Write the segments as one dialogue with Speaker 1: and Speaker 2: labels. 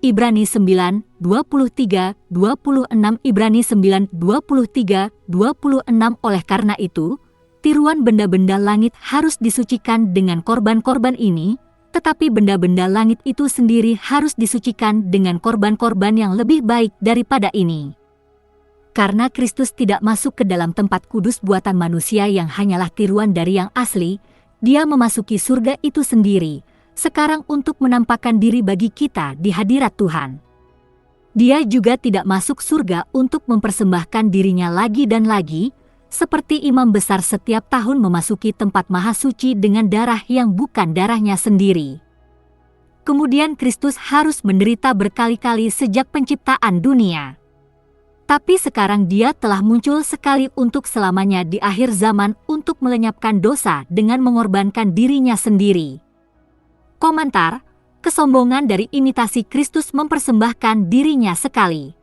Speaker 1: Ibrani 9, 23, 26 Ibrani 9, 23, 26 Oleh karena itu, tiruan benda-benda langit harus disucikan dengan korban-korban ini, tetapi benda-benda langit itu sendiri harus disucikan dengan korban-korban yang lebih baik daripada ini. Karena Kristus tidak masuk ke dalam tempat kudus buatan manusia yang hanyalah tiruan dari yang asli, Dia memasuki surga itu sendiri, sekarang untuk menampakkan diri bagi kita di hadirat Tuhan. Dia juga tidak masuk surga untuk mempersembahkan dirinya lagi dan lagi, seperti imam besar setiap tahun memasuki tempat maha suci dengan darah yang bukan darahnya sendiri. Kemudian Kristus harus menderita berkali-kali sejak penciptaan dunia. Tapi sekarang Dia telah muncul sekali untuk selamanya di akhir zaman untuk melenyapkan dosa dengan mengorbankan dirinya sendiri. Komentar, kesombongan dari imitasi Kristus mempersembahkan dirinya sekali.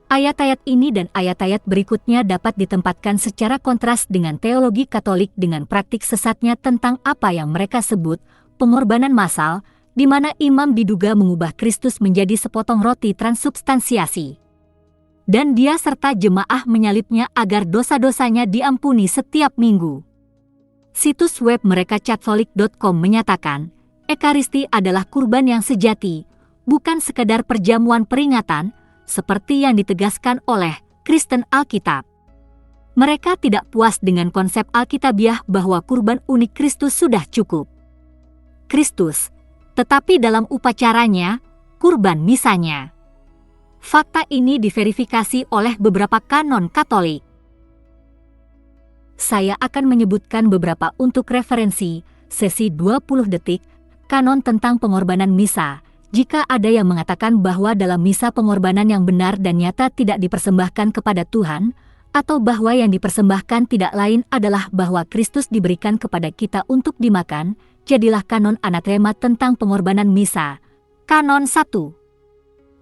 Speaker 1: Ayat-ayat ini dan ayat-ayat berikutnya dapat ditempatkan secara kontras dengan teologi Katolik dengan praktik sesatnya tentang apa yang mereka sebut pengorbanan massal, di mana imam diduga mengubah Kristus menjadi sepotong roti transubstansiasi. Dan dia serta jemaah menyalibnya agar dosa-dosanya diampuni setiap minggu. Situs web mereka catholic.com menyatakan, Ekaristi adalah kurban yang sejati, bukan sekedar perjamuan peringatan, seperti yang ditegaskan oleh Kristen Alkitab. Mereka tidak puas dengan konsep Alkitabiah bahwa kurban unik Kristus sudah cukup. Kristus, tetapi dalam upacaranya, kurban misanya. Fakta ini diverifikasi oleh beberapa kanon Katolik. Saya akan menyebutkan beberapa untuk referensi, sesi 20 detik, kanon tentang pengorbanan misa. Jika ada yang mengatakan bahwa dalam misa pengorbanan yang benar dan nyata tidak dipersembahkan kepada Tuhan, atau bahwa yang dipersembahkan tidak lain adalah bahwa Kristus diberikan kepada kita untuk dimakan, jadilah kanon anatema tentang pengorbanan misa. Kanon 1.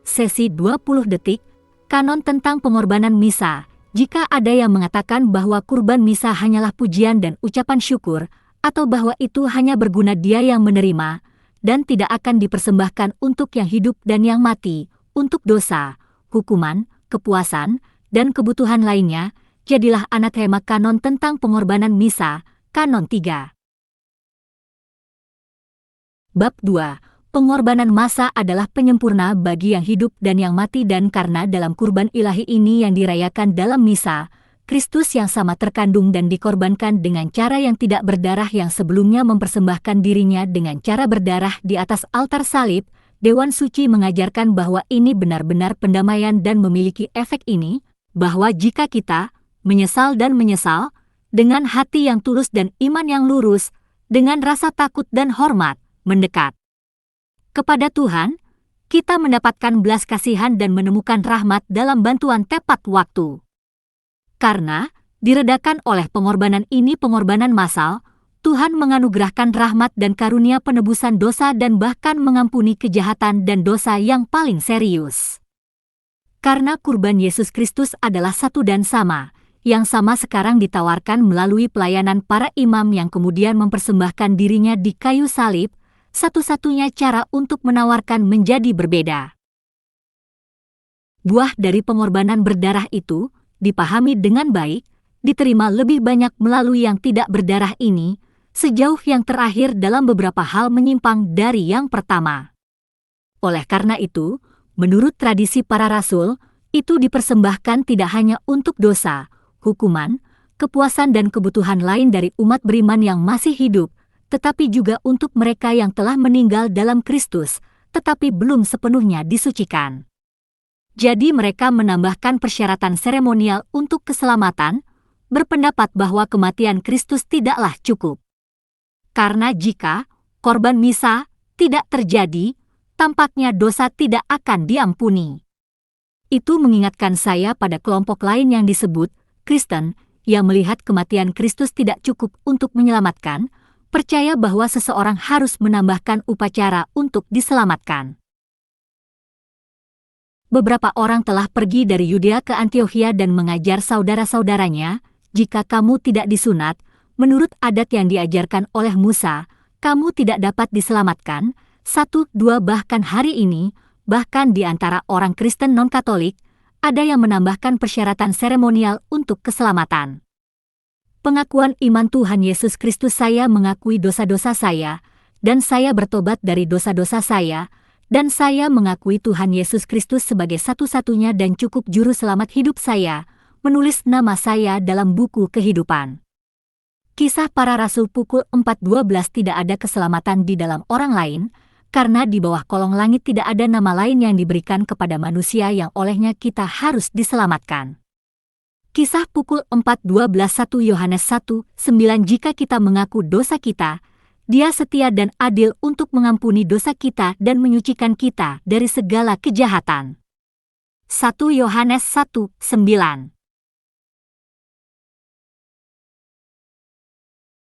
Speaker 1: Sesi 20 detik, kanon tentang pengorbanan misa. Jika ada yang mengatakan bahwa kurban misa hanyalah pujian dan ucapan syukur, atau bahwa itu hanya berguna Dia yang menerima, dan tidak akan dipersembahkan untuk yang hidup dan yang mati, untuk dosa, hukuman, kepuasan, dan kebutuhan lainnya, jadilah anatema kanon tentang pengorbanan misa, kanon 3. Bab 2. Pengorbanan massa adalah penyempurna bagi yang hidup dan yang mati dan karena dalam kurban ilahi ini yang dirayakan dalam misa, Kristus yang sama terkandung dan dikorbankan dengan cara yang tidak berdarah yang sebelumnya mempersembahkan dirinya dengan cara berdarah di atas altar salib. Dewan Suci mengajarkan bahwa ini benar-benar pendamaian dan memiliki efek ini, bahwa jika kita menyesal, dengan hati yang tulus dan iman yang lurus, dengan rasa takut dan hormat, mendekat kepada Tuhan, kita mendapatkan belas kasihan dan menemukan rahmat dalam bantuan tepat waktu. Karena, diredakan oleh pengorbanan ini pengorbanan massal, Tuhan menganugerahkan rahmat dan karunia penebusan dosa dan bahkan mengampuni kejahatan dan dosa yang paling serius. Karena kurban Yesus Kristus adalah satu dan sama, yang sama sekarang ditawarkan melalui pelayanan para imam yang kemudian mempersembahkan dirinya di kayu salib, satu-satunya cara untuk menawarkan menjadi berbeda. Buah dari pengorbanan berdarah itu, dipahami dengan baik, diterima lebih banyak melalui yang tidak berdarah ini, sejauh yang terakhir dalam beberapa hal menyimpang dari yang pertama. Oleh karena itu, menurut tradisi para rasul, itu dipersembahkan tidak hanya untuk dosa, hukuman, kepuasan dan kebutuhan lain dari umat beriman yang masih hidup, tetapi juga untuk mereka yang telah meninggal dalam Kristus, tetapi belum sepenuhnya disucikan. Jadi mereka menambahkan persyaratan seremonial untuk keselamatan, berpendapat bahwa kematian Kristus tidaklah cukup. Karena jika korban misa tidak terjadi, tampaknya dosa tidak akan diampuni. Itu mengingatkan saya pada kelompok lain yang disebut Kristen, yang melihat kematian Kristus tidak cukup untuk menyelamatkan, percaya bahwa seseorang harus menambahkan upacara untuk diselamatkan. Beberapa orang telah pergi dari Yudea ke Antiokhia dan mengajar saudara-saudaranya, jika kamu tidak disunat, menurut adat yang diajarkan oleh Musa, kamu tidak dapat diselamatkan, 1, 2 bahkan hari ini, bahkan di antara orang Kristen non-Katolik, ada yang menambahkan persyaratan seremonial untuk keselamatan. Pengakuan iman Tuhan Yesus Kristus, saya mengakui dosa-dosa saya, dan saya bertobat dari dosa-dosa saya, dan saya mengakui Tuhan Yesus Kristus sebagai satu-satunya dan cukup juru selamat hidup saya, menulis nama saya dalam buku kehidupan. Kisah Para Rasul pukul 4:12. Tidak ada keselamatan di dalam orang lain, karena di bawah kolong langit tidak ada nama lain yang diberikan kepada manusia yang olehnya kita harus diselamatkan. Kisah pukul 4:12. 1 Yohanes 1:9. Jika kita mengaku dosa kita, Dia setia dan adil untuk mengampuni dosa kita dan menyucikan kita dari segala kejahatan. 1 Yohanes 1:9.